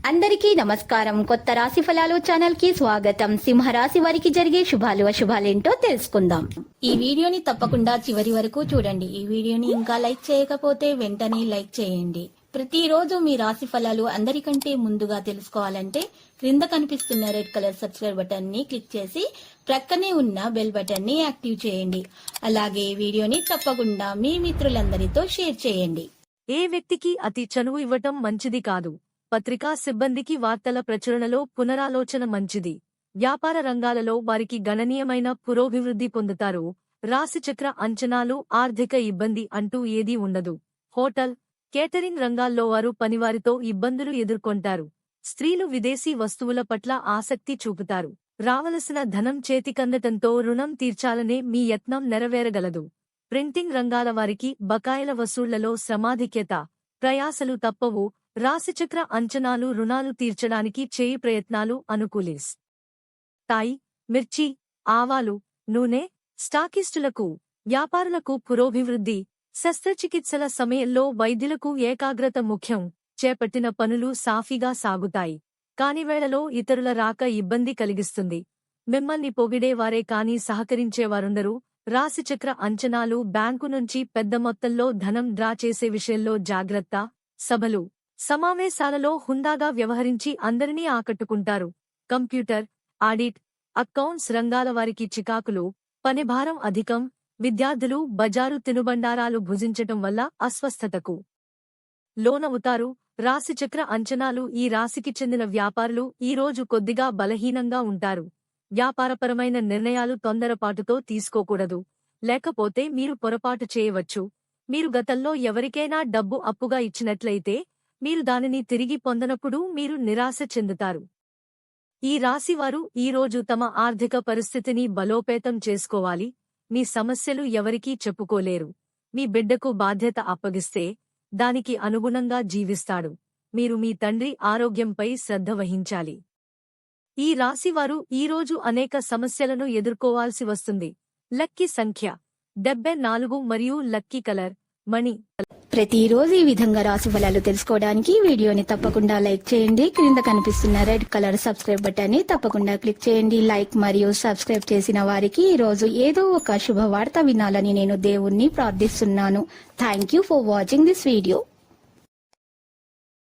అందరికీ నమస్కారం. కొత్త రాశి ఫలాలు ఛానల్ కి స్వాగతం. సింహరాశి వారికి జరిగే శుభాలు అశుభాలేంటో తెలుసుకుందాం. ఈ వీడియోని తప్పకుండా చివరి వరకు చూడండి. ఈ వీడియోని ఇంకా లైక్ చేయకపోతే వెంటనే లైక్ చేయండి. ప్రతిరోజు మీ రాశి ఫలాలు అందరికంటే ముందుగా తెలుసుకోవాలంటే క్రింద కనిపిస్తున్న రెడ్ కలర్ సబ్స్క్రైబ్ బటన్ ని క్లిక్ చేసి ప్రక్కనే ఉన్న బెల్ బటన్ ని యాక్టివ్ చేయండి. అలాగే వీడియోని తప్పకుండా మీ మిత్రులందరితో షేర్ చేయండి. ఏ వ్యక్తికి అతి చనువు ఇవ్వటం మంచిది కాదు. పత్రికా సిబ్బందికి వార్తల ప్రచురణలో పునరాలోచన మంచిది. వ్యాపార రంగాలలో వారికి గణనీయమైన పురోభివృద్ధి పొందుతారు. రాశిచక్ర అంచనాలు ఆర్థిక ఇబ్బంది అంటూ ఏదీ ఉండదు. హోటల్, కేటరింగ్ రంగాల్లో వారు పనివారితో ఇబ్బందులు ఎదుర్కొంటారు. స్త్రీలు విదేశీ వస్తువుల పట్ల ఆసక్తి చూపుతారు. రావలసిన ధనం చేతికందటంతో రుణం తీర్చాలనే మీ యత్నం నెరవేరగలదు. ప్రింటింగ్ రంగాల వారికి బకాయిల వసూళ్లలో శ్రమాధిక్యత, ప్రయాసలు తప్పవు. రాశిచక్ర అంచనాలు రుణాలు తీర్చడానికి చేయి ప్రయత్నాలు అనుకూలిస్తాయి. మిర్చి, ఆవాలు, నూనె, స్టాకిస్టులకు, వ్యాపారులకు పురోభివృద్ధి. శస్త్రచికిత్సల సమయంలో వైద్యులకు ఏకాగ్రత ముఖ్యం. చేపట్టిన పనులు సాఫీగా సాగుతాయి. కానివేళలో ఇతరుల రాక ఇబ్బంది కలిగిస్తుంది. మిమ్మల్ని పొగిడేవారే కాని సహకరించేవారుండరు. రాశిచక్ర అంచనాలు బ్యాంకు నుంచి పెద్ద మొత్తంలో ధనం డ్రా చేసే విషయంలో జాగ్రత్త. సభలు, సమావేశాలలో హుందాగా వ్యవహరించి అందరినీ ఆకట్టుకుంటారు. కంప్యూటర్, ఆడిట్, అకౌంట్స్ రంగాల వారికి చికాకులు, పనిభారం అధికం. విద్యార్థులు బజారు తినుబండారాలు భుజించటం వల్ల అస్వస్థతకు లోనవుతారు. రాశిచక్ర అంచనాలు ఈ రాశికి చెందిన వ్యాపారులు ఈ రోజు కొద్దిగా బలహీనంగా ఉంటారు. వ్యాపారపరమైన నిర్ణయాలు తొందరపాటుతో తీసుకోకూడదు. లేకపోతే మీరు పొరపాటు చేయవచ్చు. మీరు గతంలో ఎవరికైనా డబ్బు అప్పుగా ఇచ్చినట్లయితే మీరు దానిని తిరిగి పొందనప్పుడు మీరు నిరాశ చెందుతారు. ఈ రాశివారు ఈరోజు తమ ఆర్థిక పరిస్థితిని బలోపేతం చేసుకోవాలి. మీ సమస్యలు ఎవరికీ చెప్పుకోలేరు. మీ బిడ్డకు బాధ్యత అప్పగిస్తే దానికి అనుగుణంగా జీవిస్తాడు. మీరు మీ తండ్రి ఆరోగ్యంపై శ్రద్ధ వహించాలి. ఈ రాశివారు ఈరోజు అనేక సమస్యలను ఎదుర్కోవాల్సి వస్తుంది. లక్కీ సంఖ్య 74 మరియు లక్కీ కలర్ మణి. ప్రతిరోజు ఈ విధంగా రాశి ఫలాలు తెలుసుకోవడానికి వీడియోని తప్పకుండా లైక్ చేయండి. క్రింద కనిపిస్తున్న రెడ్ కలర్ సబ్స్క్రైబ్ బటన్ ని తప్పకుండా క్లిక్ చేయండి. లైక్ మరియు సబ్స్క్రైబ్ చేసిన వారికి ఈ రోజు ఏదో ఒక శుభవార్త వినాలని నేను దేవుణ్ణి ప్రార్థిస్తున్నాను. Thank you for watching this video.